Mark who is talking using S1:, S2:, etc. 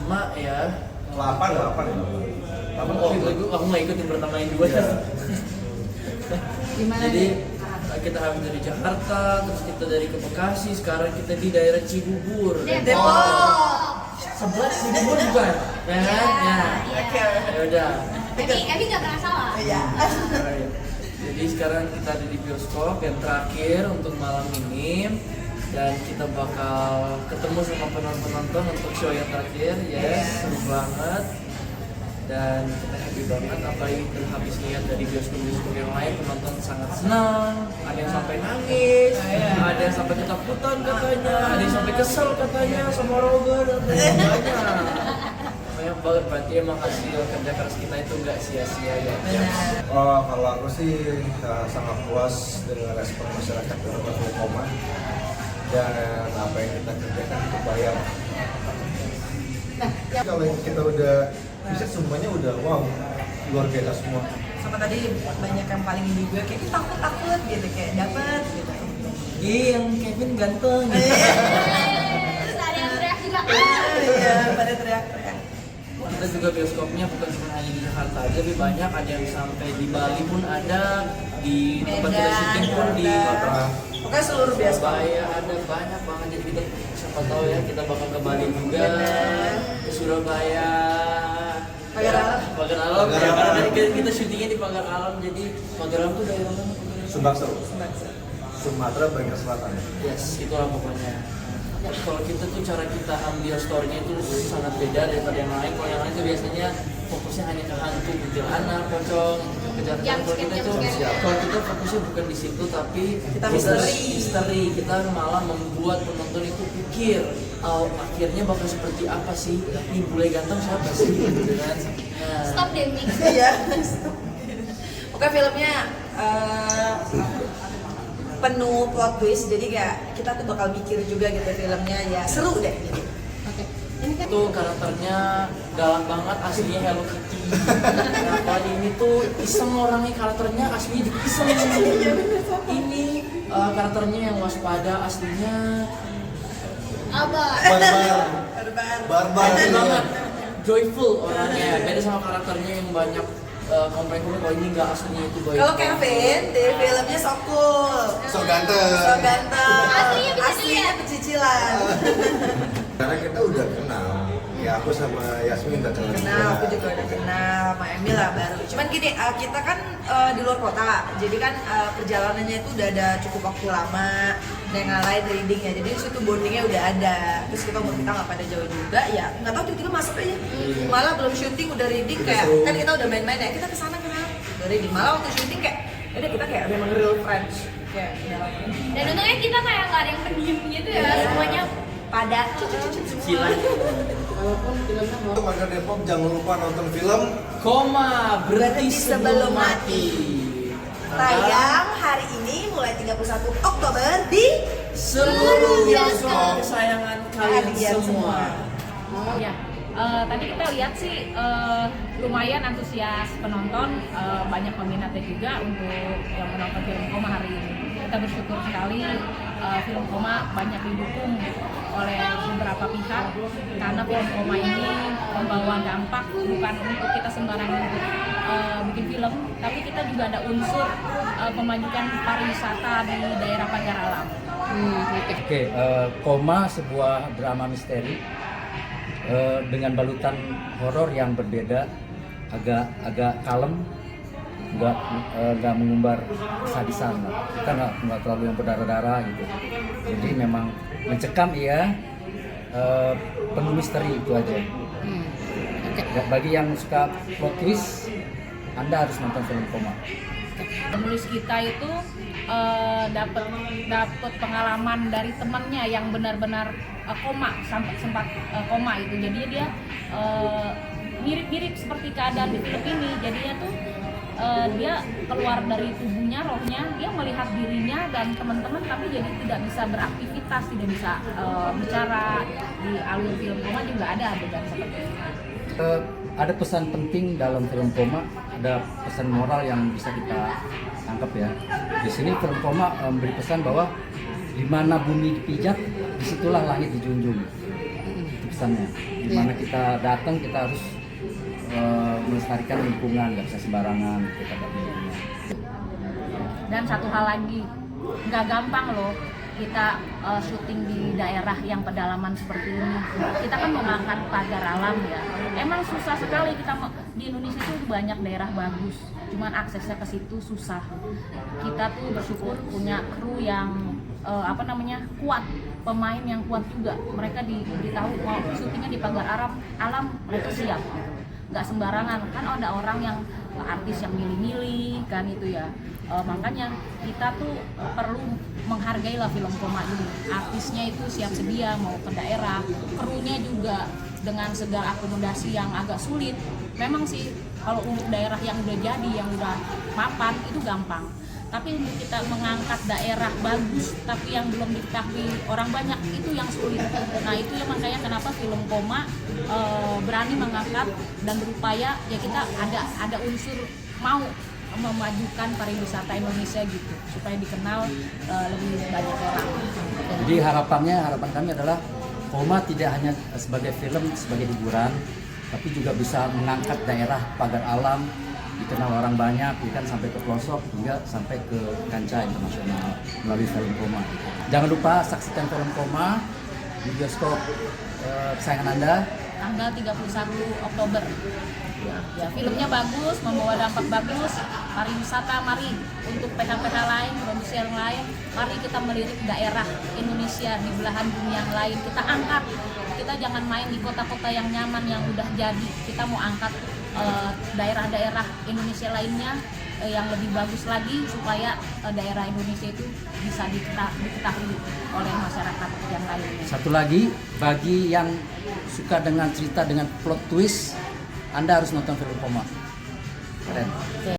S1: pertama ya
S2: 8 ya.
S1: aku nggak ikut yang pertama yang 2 ya.
S3: Gimana
S1: Jadi
S3: nih?
S1: kita habis dari Jakarta, terus kita dari ke Bekasi, sekarang kita di daerah Cibubur.
S3: Depok.
S1: 11 Cibubur bukan? Ya kan? Ya udah.
S4: Evi nggak pernah salah.
S3: Iya.
S1: Jadi sekarang kita ada di bioskop yang terakhir untuk malam ini, dan kita bakal ketemu sama penonton untuk show yang terakhir. Yes, seru banget. Dan kita happy banget, apalagi kita habis lihat dari bioskop-bioskop yang lain, penonton sangat senang, ada yang sampai nangis, ada yang sampai ketakutan katanya, ada yang sampai kesel katanya sama Robert, banyak banget. Berarti emang hasil kerja keras kita itu nggak sia-sia ya.
S2: Oh, kalau aku sih sangat puas dengan respon masyarakat terhadap Film Koma, dan apa yang kita kerjakan itu bayar.
S3: Nah,
S2: Kalau kita udah bisa semuanya udah wow, luar biasa semua.
S3: sama tadi banyak yang paling ini gue kayak takut gitu, kayak dapat gitu.
S1: Yang Kevin ganteng.
S4: Terus ada yang teriak juga.
S3: Iya, pada teriak-teriak.
S1: Kita juga bioskopnya bukan cuma hanya di Jakarta aja, tapi banyak, ada yang sampai di Bali pun ada, di tempat kita syuting pun di
S3: Pokoknya seluruh bioskop.
S1: Surabaya ada, banyak banget. Jadi kita siapa tahu ya, kita bakal ke Bali juga, ke Surabaya,
S3: Pagar Alam.
S1: Pagar Alam ya, karena tadi kita syutingnya di Pagar Alam. Jadi Pagar Alam tuh daerah mana?
S2: Sumbakso, Sumatera bagian selatan.
S1: Yes, itulah pokoknya. Kalau kita tuh cara kita ambil story-nya itu sangat beda daripada yang lain. Kalau yang lain tuh biasanya fokusnya hanya ke hantu, kuntilanak, pocong, kejar-kejar. Kalau kita fokusnya bukan di situ, tapi
S3: Kita misteri.
S1: Kita malah membuat penonton itu pikir, oh, akhirnya bakal seperti apa sih? Ini bule ganteng siapa sih? Gitu kan? Nah,
S4: Stop deh mix.
S3: Iya. Oke, filmnya penuh plot twist, jadi kayak kita tuh bakal mikir juga gitu filmnya, ya seru deh gitu.
S4: Oke. Ini kan
S1: itu karakternya galak banget, aslinya Hello Kitty. Nah, kali ini tuh iseng orangnya, karakternya aslinya juga iseng. Ini karakternya yang waspada, aslinya
S4: Abah.
S2: Barbar.
S1: happy banget, joyful orangnya. Beda sama karakternya yang banyak komplain-komplain kalau ini nggak aslinya itu baik.
S3: Kalau Kevin di filmnya so cool,
S2: So ganteng.
S3: so ganteng,
S4: Aslinya pecicilan.
S3: aslinya pecicilan.
S2: Karena kita udah kenal, ya aku sama Yasmin udah
S3: Kenal, aku juga udah kenal, sama Emil lah baru. Cuman gini, kita kan di luar kota, jadi kan perjalanannya itu udah ada cukup waktu lama, dan yang lain reading ya, jadi situ bondingnya udah ada. Terus kita umur kita nggak pada jauh juga, ya nggak tahu tiba-tiba masuk aja. Malah belum syuting udah reading, kayak kan kita udah main-main ya, kita kesana kenal, udah reading. Malah waktu syuting kayak, udah kita kayak memang real friends, kayak udah.
S4: Dan untungnya kita kayak nggak ada yang pendiam gitu ya, semuanya pada
S1: Cicilan.
S2: Untuk warga Depok jangan lupa nonton film
S1: Koma berhenti sebelum mati.
S3: Tayang hari ini mulai 31 Oktober di
S1: Seluruh bioskop kesayangan kalian
S3: Kalian
S1: semua.
S5: Ya, tadi kita lihat sih lumayan antusias penonton, banyak peminatnya juga untuk yang menonton film Koma hari ini. Kita bersyukur sekali film Koma banyak didukung oleh beberapa pihak, karena film Koma ini membawa dampak bukan untuk kita sembarangan bikin film, tapi kita juga ada unsur pemajuan pariwisata di daerah Pagar Alam.
S6: Oke, Koma sebuah drama misteri dengan balutan horor yang berbeda, agak kalem, nggak mengumbar kesadisan. Kita nggak terlalu yang berdarah-darah gitu. Jadi memang mencekam, iya, penuh misteri, itu aja. Bagi yang suka plot twist, Anda harus nonton film Koma.
S5: Penulis kita itu dapat pengalaman dari temannya yang benar-benar koma, sampai sempat koma itu. Jadinya dia mirip-mirip seperti keadaan di film ini. Jadinya tuh dia keluar dari tubuhnya, rohnya, dia melihat dirinya dan teman-teman, tapi jadi tidak bisa beraktivitas, tidak bisa bicara. Di alur film Koma juga ada adegan seperti itu.
S6: Ada pesan penting dalam film Koma, ada pesan moral yang bisa kita tangkap ya. Di sini film Koma memberi pesan bahwa di mana bumi dipijak, disitulah langit dijunjung. Itu pesannya. Dimana kita datang kita harus melestarikan lingkungan, nggak bisa sembarangan kita pakai lingkungan.
S5: Dan satu hal lagi, nggak gampang loh kita syuting di daerah yang pedalaman seperti ini. Kita kan mengangkat pagar alam ya. Emang susah sekali di Indonesia itu banyak daerah bagus, cuman aksesnya ke situ susah. Kita tuh bersyukur punya kru yang kuat, pemain yang kuat juga. Mereka diberitahu mau syutingnya di pagar alam, mereka siap. Nggak sembarangan, kan ada orang yang artis yang milih-milih kan itu ya. Makanya kita tuh perlu menghargai lah film Koma ini. Artisnya itu siap sedia mau ke daerah, krunya juga dengan segala akomodasi yang agak sulit. Memang sih kalau untuk daerah yang udah jadi, yang udah mapan itu gampang. Tapi untuk kita mengangkat daerah bagus tapi yang belum diketahui orang banyak itu yang sulit. Nah itu ya makanya kenapa film Koma berani mengangkat dan berupaya ya kita ada unsur mau memajukan pariwisata Indonesia gitu supaya dikenal lebih banyak orang.
S6: Jadi harapan kami adalah Koma tidak hanya sebagai film, sebagai hiburan, tapi juga bisa mengangkat daerah pagar alam, dikenal orang banyak, kan sampai ke pelosok hingga sampai ke kancah internasional melalui film Koma. Jangan lupa saksikan film Koma di bioskop kesayangan Anda
S5: Tanggal 31 Oktober. Ya, filmnya bagus, membawa dampak bagus, pariwisata. Mari untuk PH-PH lain, produksi yang lain, mari kita melirik daerah Indonesia di belahan bumi yang lain. Kita angkat, kita jangan main di kota-kota yang nyaman yang udah jadi. Kita mau angkat daerah-daerah Indonesia lainnya yang lebih bagus lagi supaya daerah Indonesia itu bisa diketahui oleh masyarakat yang lainnya.
S6: Satu lagi, bagi yang suka dengan cerita dengan plot twist, Anda harus nonton film Koma. Keren.